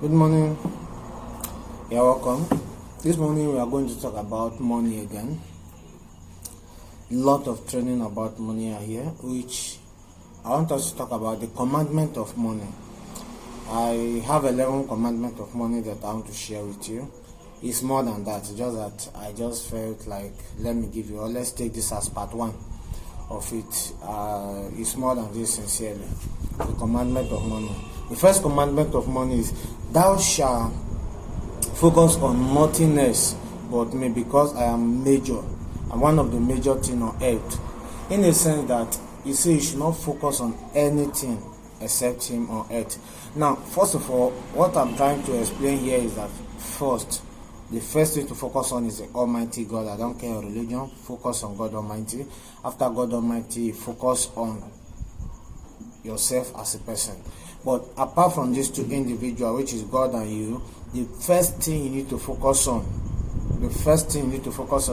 Good morning. You're welcome. This morning we are going to talk about money again. Lot of training about money are here, which I want us to talk about the commandment of money. I have 11 commandments of money that I want to share with you. It's more than that, just that I just felt like let me give you, or let's take this as part one of it. It's more than this, sincerely. The commandment of money. The first commandment of money is, thou shalt focus on nothing else but me, because I am major. I'm one of the major things on earth. In a sense that you say you should not focus on anything except him on earth. Now, first of all, what I'm trying to explain here is that the first thing to focus on is the Almighty God. I don't care your religion, focus on God Almighty. After God Almighty, focus on yourself as a person. But apart from these two individuals, which is God and you, the first thing you need to focus on,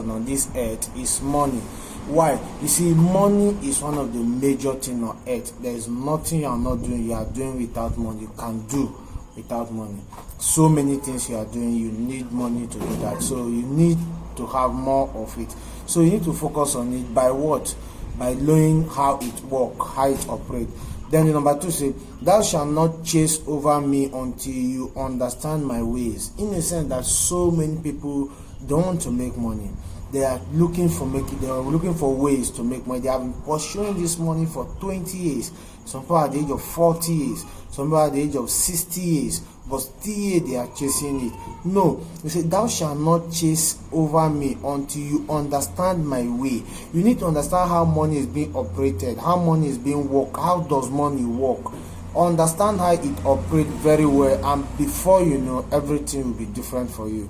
on this earth is money. Why? You see, money is one of the major things on earth. There is nothing you are not doing, you are doing without money. You can do without money. So many things you are doing, you need money to do that. So you need to have more of it. So you need to focus on it by what? By knowing how it works, how it operates. Then the number 2 says, thou shalt not chase over me until you understand my ways. In a sense that so many people don't want to make money. They are looking for ways to make money. They have been pursuing this money for 20 years. Some people at the age of 40 years. Some people at the age of 60 years. But still they are chasing it. No. You say, thou shalt not chase over me until you understand my way. You need to understand how money is being operated, how money is being worked, how does money work. Understand how it operates very well, and before you know, everything will be different for you.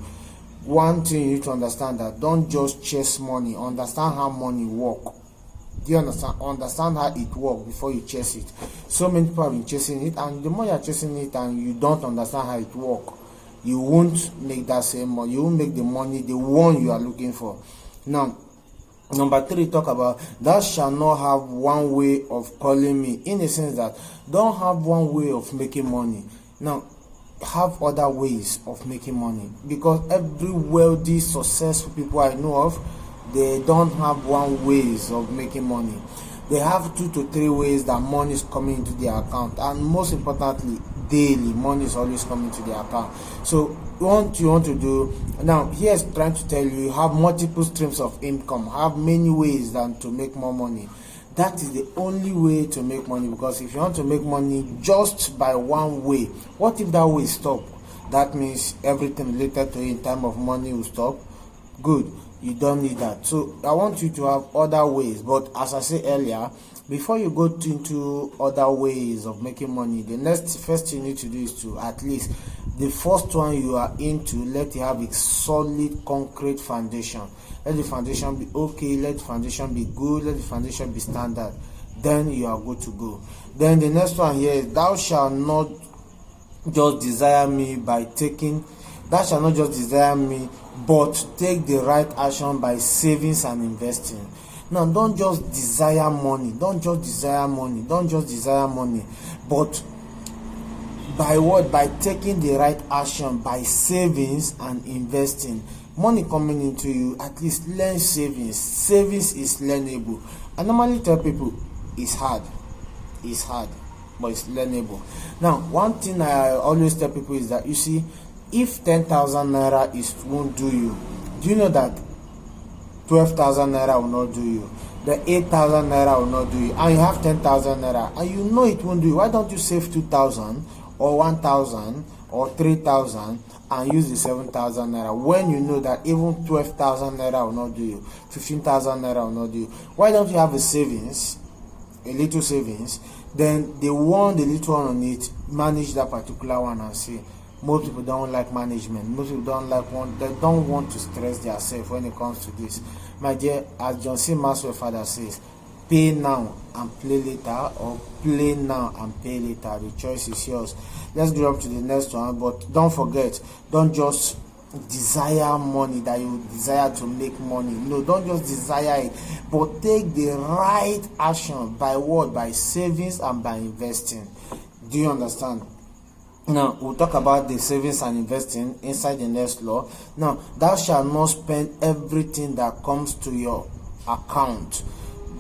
One thing you need to understand, that don't just chase money. Understand how money works. Do you understand? Understand how it works before you chase it. So many people have been chasing it, and the more you are chasing it and you don't understand how it works, you won't make that same money. You won't make the money, the one you are looking for. Now, number 3, talk about, thou shalt not have one way of calling me. In a sense that don't have one way of making money. Now, have other ways of making money, because every wealthy, successful people I know of, they don't have one ways of making money. They have 2 to 3 ways that money is coming into their account, and most importantly, daily money is always coming to their account. So what you want to do now, here's trying to tell you have multiple streams of income, have many ways than to make more money. That is the only way to make money, because if you want to make money just by one way, what if that way stop? That means everything related to it in time of money will stop. Good. You don't need that. So I want you to have other ways. But as I said earlier, before you go into other ways of making money, the first thing you need to do is to, at least the first one you are into, let it have a solid concrete foundation. Let the foundation be okay, let the foundation be good, let the foundation be standard. Then you are good to go. Then the next one here is, thou shalt not just desire me but take the right action by savings and investing. Now, don't just desire money. Don't just desire money. But by what? By taking the right action by savings and investing. Money coming into you, at least learn savings. Savings is learnable. I normally tell people it's hard, but it's learnable. Now, one thing I always tell people is that, you see, if 10,000 naira won't do you, do you know that 12,000 naira will not do you? The 8,000 naira will not do you, and you have 10,000 naira, and you know it won't do you. Why don't you save 2,000 or 1,000 or 3,000 and use the 7,000 naira when you know that even 12,000 naira will not do you, 15,000 naira will not do you? Why don't you have a little savings, then the little one on it, manage that particular one and see. Most people don't like management. Most people they don't want to stress themselves when it comes to this. My dear, as John C. Maxwell father says, pay now and play later, or play now and pay later. The choice is yours. Let's go up to the next one, but don't forget, don't just desire money, that you desire to make money. No, don't just desire it, but take the right action by what? By savings and by investing. Do you understand? Now we'll talk about the savings and investing inside the next law. Now, thou shalt not spend everything that comes to your account.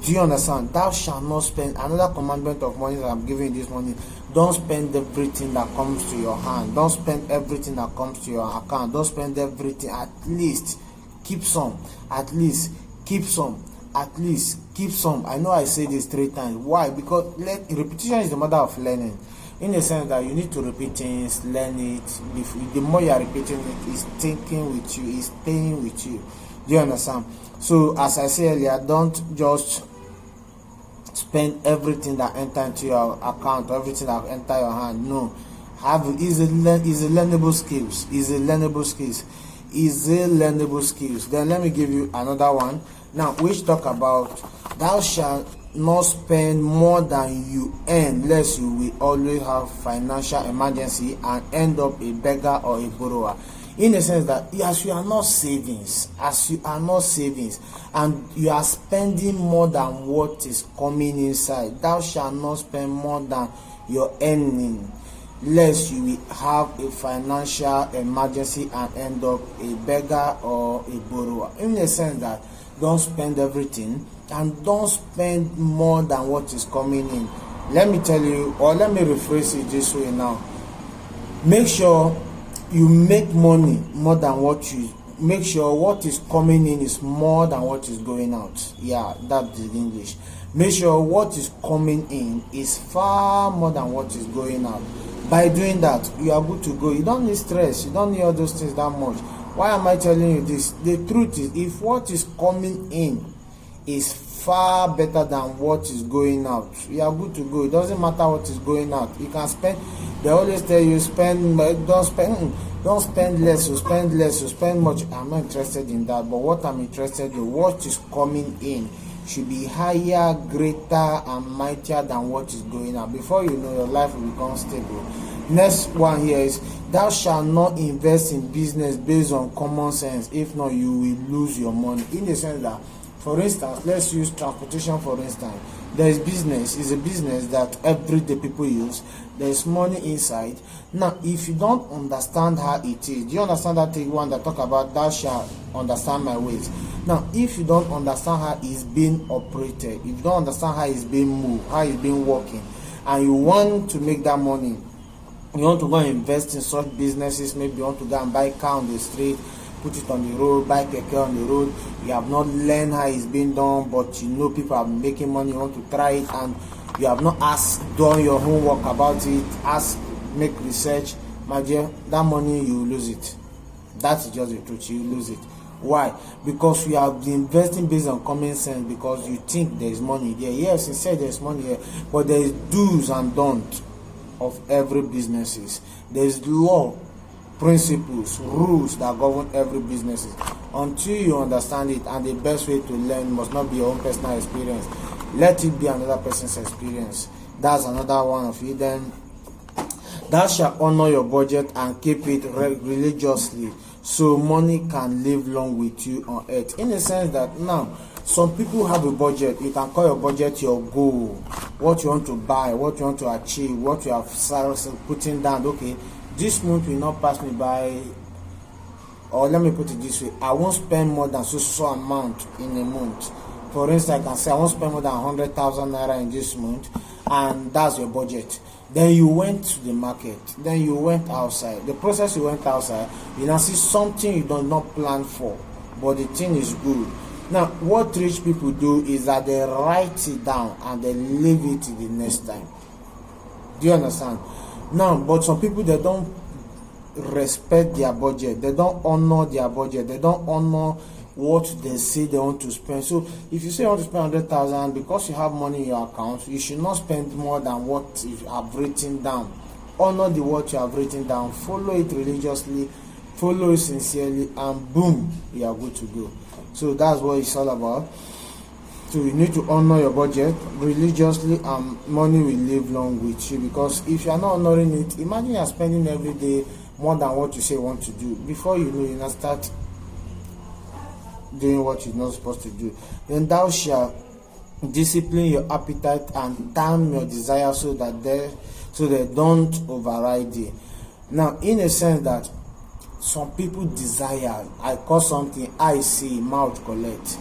Do you understand? Thou shalt not spend. Another commandment of money that I'm giving you this morning: don't spend everything that comes to your hand. Don't spend everything that comes to your account. Don't spend everything. At least keep some. At least keep some. At least keep some. I know I say this 3 times. Why? Because repetition is the mother of learning. In the sense that you need to repeat things, learn it. The more you are repeating it, it's thinking with you, it's staying with you. Do you understand? So as I said earlier, don't just spend everything that enter into your account or everything that enter your hand. No, is a learnable skills. Is a learnable skills. Is a learnable skills. Then let me give you another one now, which talk about thou shalt not spend more than you earn, lest you will always have financial emergency and end up a beggar or a borrower. In the sense that as you are not savings, and you are spending more than what is coming inside, thou shalt not spend more than your earning, lest you will have a financial emergency and end up a beggar or a borrower. In the sense that don't spend everything and don't spend more than what is coming in. Let me tell you, or let me rephrase it this way now. Make sure you make money more than what you make sure what is coming in is more than what is going out. Yeah, that's the English. Make sure what is coming in is far more than what is going out. By doing that, you are good to go. You don't need stress. You don't need all those things that much. Why am I telling you this? The truth is, if what is coming in is far better than what is going out, you are good to go. It doesn't matter what is going out. You can spend. They always tell you don't spend less, you spend less, you spend much. I'm not interested in that. But what I'm interested in, what is coming in should be higher, greater, and mightier than what is going out. Before you know, your life will become stable. Next one here is, thou shalt not invest in business based on common sense. If not, you will lose your money. In the sense that, for instance, let's use transportation for instance. There is business. It's a business that everyday people use. There is money inside. Now, if you don't understand how it is, do you understand that thing one that talk about thou shalt understand my ways? Now, if you don't understand how it's being operated, if you don't understand how it's being moved, how it's being working, and you want to make that money, you want to go and invest in such businesses, maybe you want to go and buy car on the street, put it on the road, buy keke on the road. You have not learned how it's being done, but you know people are making money. You want to try it, and you have not done your homework about it. Make research, my dear. That money you will lose it. That's just the truth. You will lose it. Why? Because you have been investing based on common sense. Because you think there is money there. Yes, you said there is money here, but there is do's and don'ts of every businesses. There is law, principles, rules that govern every business. Until you understand it, and the best way to learn must not be your own personal experience. Let it be another person's experience. That's another one of it. Then, thou shalt honor your budget and keep it religiously, so money can live long with you on earth. In the sense that now, some people have a budget. You can call your budget your goal, what you want to buy, what you want to achieve, what you have putting down. Okay, this month will not pass me by, or let me put it this way, I won't spend more than so amount in a month. For instance, I can say I won't spend more than 100,000 naira in this month, and that's your budget. Then you went to the market, then you went outside. The process you went outside, you now see something you do not plan for, but the thing is good. Now, what rich people do is that they write it down and they leave it to the next time. Do you understand? Now, but some people, they don't respect their budget. They don't honor their budget. They don't honor what they say they want to spend. So, if you say you want to spend 100,000 because you have money in your account, you should not spend more than what you have written down. Honor the what you have written down. Follow it religiously. Follow it sincerely, and boom, you are good to go. So that's what it's all about. So you need to honor your budget religiously, and money will live long with you. Because if you are not honoring it, imagine you are spending every day more than what you say you want to do. Before you know, you now start doing what you're not supposed to do. Then thou shalt discipline your appetite and time your desire, so they don't override you. Now, in a sense that some people desire, I call something I see mouth collect,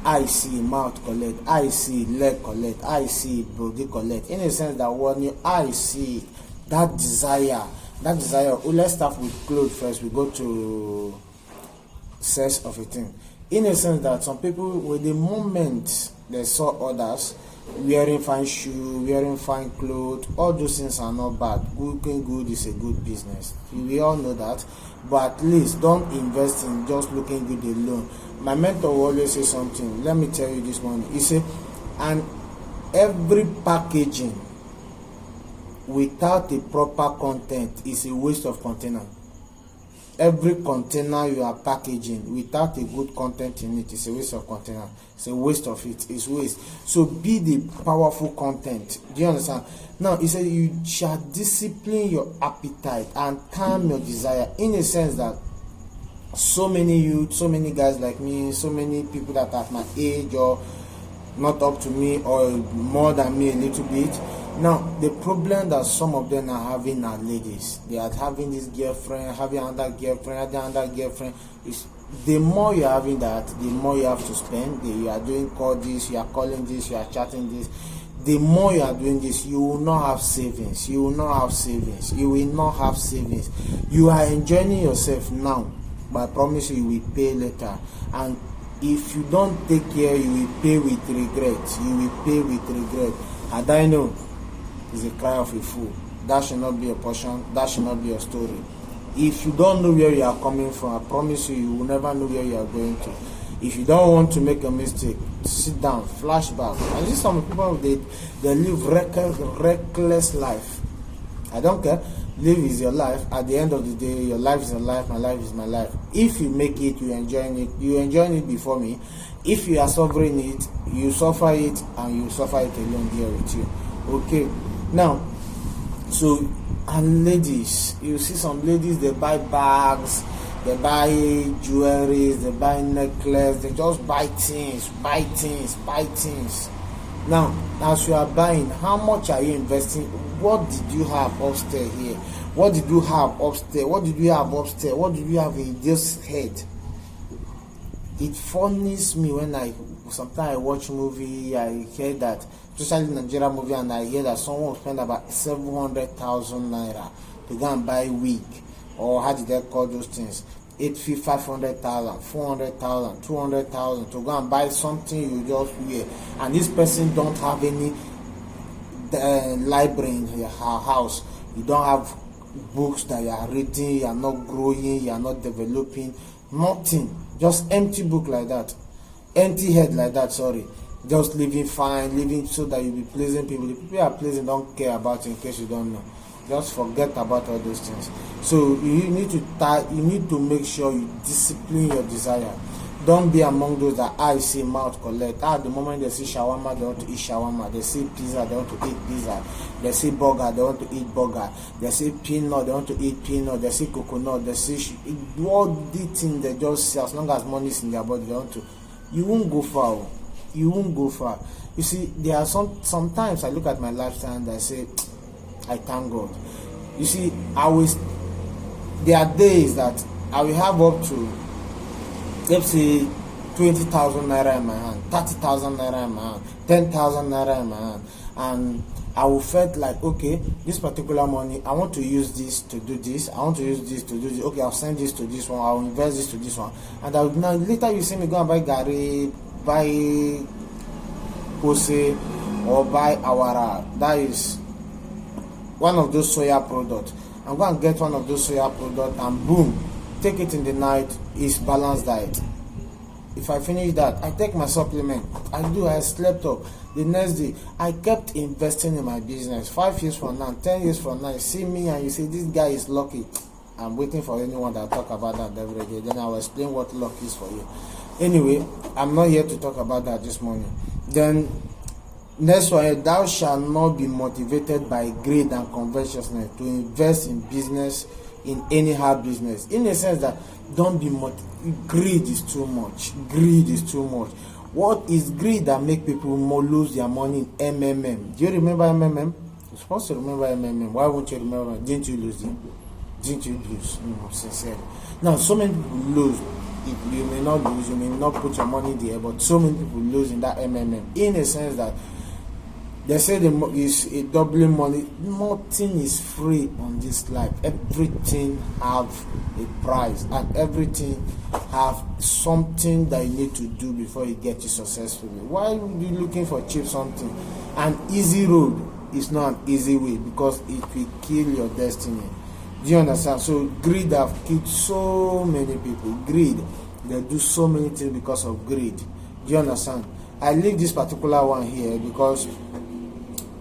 I see mouth collect, I see leg collect, I see body collect. In a sense that when you I see that desire, let's start with clothes first, we go to sense of a thing. In a sense that some people, with the moment they saw others wearing fine shoe, wearing fine clothes, all those things are not bad. Looking good is a good business. We all know that. But at least don't invest in just looking good alone. My mentor will always say something. Let me tell you this morning. He said, and every packaging without a proper content is a waste of container. Every container you are packaging without a good content in it is a waste of container. It's a waste of it. It's waste. So be the powerful content. Do you understand? Now he said you shall discipline your appetite and calm your desire. In a sense that so many youth, so many guys like me, so many people that are my age or not up to me or more than me a little bit. Now, the problem that some of them are having are ladies. They are having this girlfriend, having another girlfriend. Is the more you're having that, the more you have to spend. You are doing call this, you are calling this, you are chatting this. The more you are doing this, you will not have savings. You will not have savings. You will not have savings. You are enjoying yourself now, but I promise you will pay later. And if you don't take care, you will pay with regret. You will pay with regret. And I know is a cry of a fool. That should not be your portion. That should not be your story. If you don't know where you are coming from, I promise you, you will never know where you are going to. If you don't want to make a mistake, sit down, flashback. And see some people, they live reckless life. I don't care. Live is your life. At the end of the day, your life is your life. My life is my life. If you make it, you enjoying it. You enjoying it before me. If you are suffering it, you suffer it, and you suffer it alone here with you. Okay. Now, so, and ladies, you see some ladies, they buy bags, they buy jewelry, they buy necklace, they just buy things. Now, as you are buying, how much are you investing? What did you have upstairs here? What did you have upstairs? What did you have upstairs? What did you have in this head? It funnies me when sometimes I watch movie, I hear that, especially Nigerian movie, and I hear that someone will spend about 700,000 naira to go and buy wig, or how did they call those things? 500,000, 400,000, 200,000 to go and buy something you just wear, and this person don't have any library in your house. You don't have books that you are reading. You are not growing. You are not developing. Nothing. Just empty book like that. Empty head like that. Sorry. Just living fine, living so that you be pleasing people. The people you are pleasing don't care about you, in case you don't know. Just forget about all those things. So you need to make sure you discipline your desire. Don't be among those that I see mouth collect. At the moment they see shawarma, they want to eat shawarma. They see pizza, they want to eat pizza. They see burger, they want to eat burger. They see peanut, they want to eat peanut. They see coconut, they see all the things they just see. As long as money is in their body, they want to. You won't go far. You won't go far. You see, there are sometimes I look at my lifestyle and I say, I thank God. You see, there are days that I will have up to, let's say, 20,000 naira in my hand, 30,000 naira in my hand, 10,000 naira in my hand, and I will felt like, okay, this particular money, I want to use this to do this, I want to use this to do this, okay, I'll send this to this one, I'll invest this to this one, and now later you see me go and buy gari, buy kose, or buy awara, that is one of those soya products. I'm going to get one of those soya products and boom, take it in the night. Is balanced diet. If I finish that, I take my supplement. I slept up. The next day, I kept investing in my business. 5 years from now, 10 years from now, you see me and you say, this guy is lucky. I'm waiting for anyone that talk about that every day. Then I'll explain what luck is for you. Anyway, I'm not here to talk about that this morning. Then, next one, thou shalt not be motivated by greed and covetousness to invest in business, in any hard business. In the sense that don't be greed is too much. Greed is too much. What is greed that make people more lose their money in MMM? Do you remember MMM? You're supposed to remember MMM. Why won't you remember? Didn't you lose it? Didn't you lose? No, sincerely. Now, so many people lose. You may not lose, you may not put your money there, but so many people lose in that MMM, in a sense that they say is a doubling money. Nothing is free on this life. Everything have a price, and everything have something that you need to do before you get it successfully. Why are you looking for cheap something? An easy road is not an easy way, because it will kill your destiny. Do you understand? So greed have killed so many people. Greed, they do so many things because of greed. Do you understand? I leave this particular one here because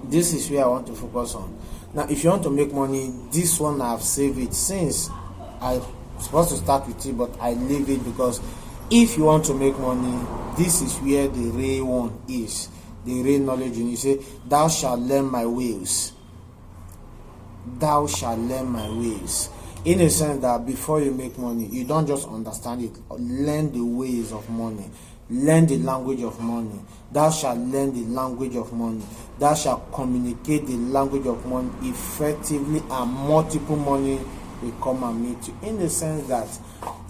this is where I want to focus on. Now, if you want to make money, this one I've saved it since I was supposed to start with it, but I leave it because if you want to make money, this is where the real one is. The real knowledge. And you say, thou shalt learn my ways. Thou shalt learn my ways. In a sense that before you make money, you don't just understand it. Learn the ways of money. Learn the language of money. Thou shalt learn the language of money. Thou shalt communicate the language of money effectively, and multiple money will come and meet you. In the sense that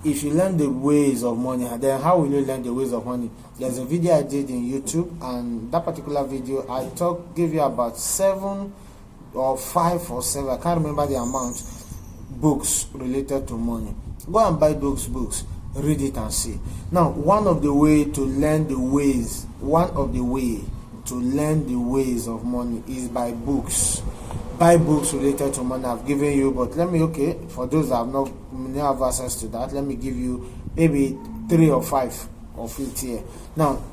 if you learn the ways of money, then how will you learn the ways of money? There's a video I did in YouTube, and that particular video I gave you about 7 or 5 or 7, I can't remember the amount, books related to money. Go and buy those books, read it and see. Now, one of the way to learn the ways of money is by books. Buy books related to money. I've given you, but for those that may have access to that, let me give you maybe 3 or 5 of it here. Now,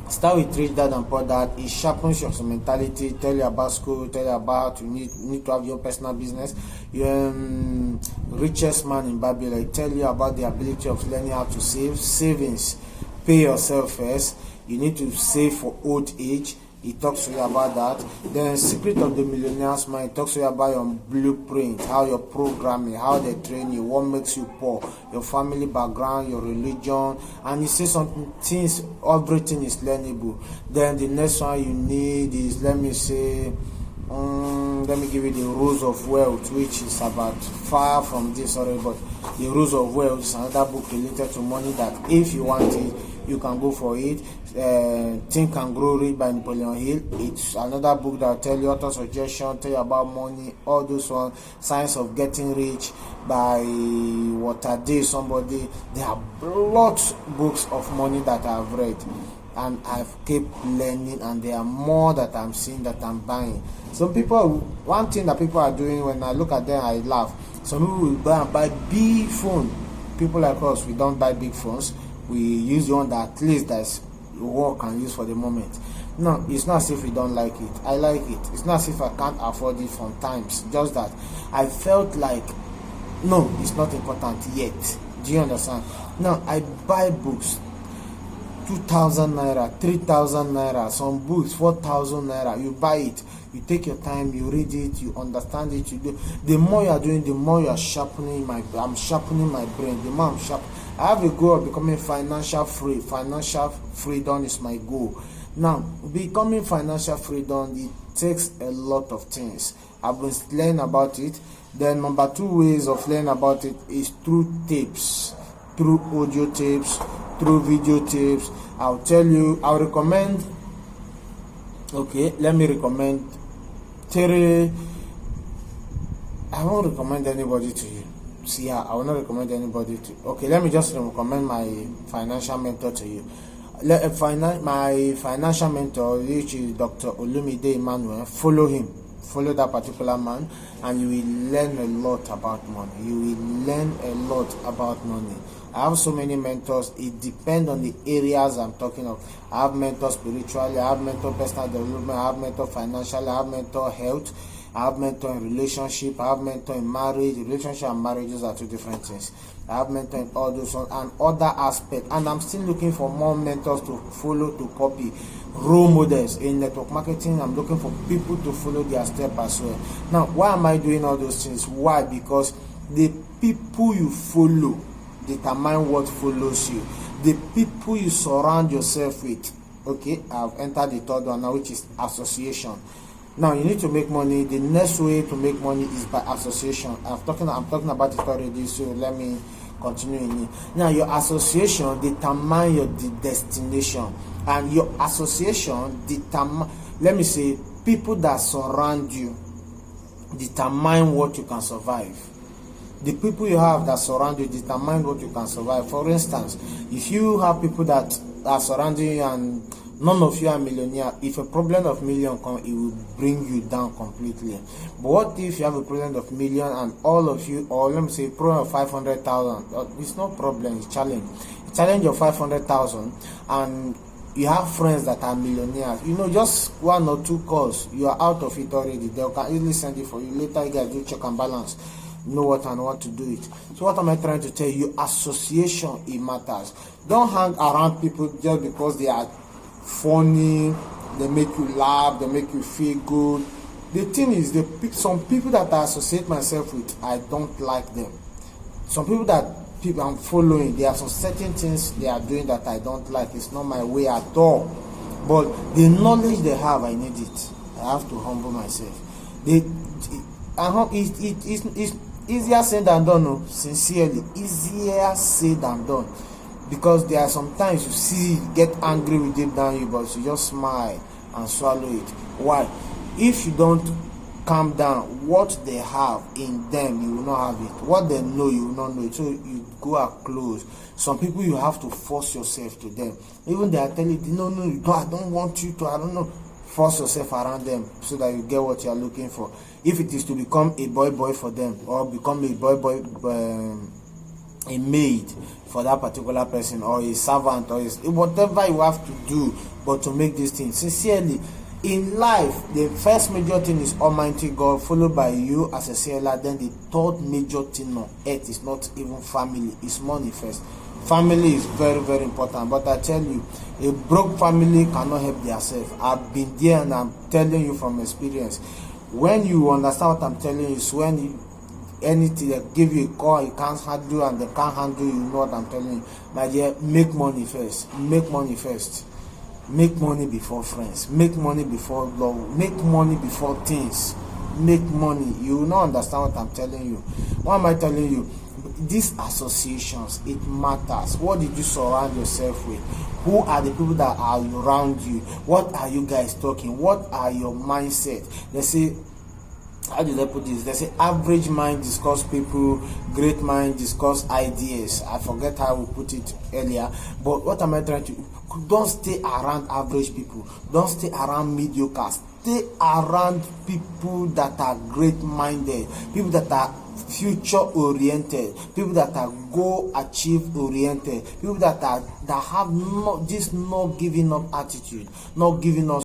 start with Rich Dad and Poor Dad. It sharpens your mentality, tell you about school, tell you about you need to have your personal business. Richest Man in Babylon, tell you about the ability of learning how to save, savings, pay yourself first. You need to save for old age. He talks to you about that. Then Secret of the Millionaire's Mind, talks to you about your blueprint, how your programming, how they train you, what makes you poor, your family background, your religion, and he says something, things, everything is learnable. Then the next one you need is, let me give you the Rules of Wealth, which is about far from this already, but the Rules of Wealth is another book related to money that if you want it, you can go for it. Think and Grow Rich by Napoleon Hill. It's another book that will tell you auto suggestion, tell you about money, all those ones. Science of Getting Rich by Walter Day, somebody. There are lots of books of money that I've read, and I've kept learning, and there are more that I'm seeing that I'm buying. Some people, one thing that people are doing, when I look at them, I laugh. Some people will go and buy big phone. People like us, we don't buy big phones. We use the one that at least that's work and use for the moment. No, it's not as if we don't like it. I like it. It's not as if I can't afford it sometimes. Just that I felt like, no, it's not important yet. Do you understand? Now, I buy books, 2,000 naira, 3,000 naira, some books, 4,000 naira. You buy it, you take your time, you read it, you understand it, you do. The more you are doing, the more you are sharpening I'm sharpening my brain. The more I'm sharp. I have a goal of becoming financial free. Financial freedom is my goal. Now, becoming financial freedom, it takes a lot of things. I've been learning about it. Then number 2 ways of learning about it is through tapes, through audio tapes, through video tapes. I'll recommend, let me recommend 3. I won't recommend anybody to you. See, I will not recommend anybody to. Let me just recommend my financial mentor to you. My financial mentor, which is Dr. Olumide Emmanuel. Follow him. Follow that particular man, and you will learn a lot about money. I have so many mentors. It depends on the areas I'm talking of. I have mentors spiritually, I have mentor personal development, I have mentor financial, I have mentor health, I have mentor in relationship, I have mentor in marriage. Relationship and marriages are 2 different things. I have mentor in all those and other aspects, and I'm still looking for more mentors to follow, to copy. Role models in network marketing, I'm looking for people to follow their step as well. Now, why am I doing all those things? Why? Because the people you follow determine what follows you. The people you surround yourself with. I've entered the 3rd one now, which is association. Now you need to make money. The next way to make money is by association. I'm talking about it already, so let me continue in it. Now your association determine your destination, and your association determine, let me say, people that surround you determine what you can survive. The people you have that surround you determine what you can survive. For instance, if you have people that are surrounding you and none of you are millionaire, if a problem of million comes, it will bring you down completely. But what if you have a problem of million and all of you, or let me say problem of 500,000? It's no problem, it's challenge. Challenge of 500,000, and you have friends that are millionaires. Just one or two calls, you are out of it already. They can easily send it for you. Later you guys do check and balance, know what and what to do it. So what am I trying to tell you? Association, it matters. Don't hang around people just because they are funny, they make you laugh, they make you feel good. The thing is, some people that I associate myself with, I don't like them. Some people I'm following, there are some certain things they are doing that I don't like. It's not my way at all. But the knowledge they have, I need it. I have to humble myself. It's easier said than done. No? Sincerely, easier said than done. Because there are sometimes you see get angry with deep down you, but you just smile and swallow it. Why? If you don't calm down, what they have in them, you will not have it. What they know, you will not know it. So you go out close. Some people you have to force yourself to them. Even they are telling you, no, I don't want you to, I don't know. Force yourself around them so that you get what you are looking for. If it is to become a boy for them, or become a maid for that particular person, or a servant, or whatever you have to do, but to make this thing sincerely. In life, the first major thing is Almighty God, followed by you as a seller. Then the third major thing on earth is not even family, it's money first. Family is very, very important, but I tell you, a broke family cannot help themselves. I've been there and I'm telling you from experience. When you understand what I'm telling you, is when anything they give you a call, you can't handle and they can't handle you, know what I'm telling you. My dear, make money first. Make money first. Make money before friends. Make money before love. Make money before things. Make money. You will not understand what I'm telling you. What am I telling you? These associations, it matters. What did you surround yourself with? Who are the people that are around you? What are you guys talking? What are your mindset? They say, how did I put this? They say average mind discuss people, great mind discuss ideas. I forget how we put it earlier. But what am I trying to? Don't stay around average people. Don't stay around mediocre. Stay around people that are great-minded, people that are future-oriented, people that are goal-achieve-oriented, people that have this not giving up attitude, not giving up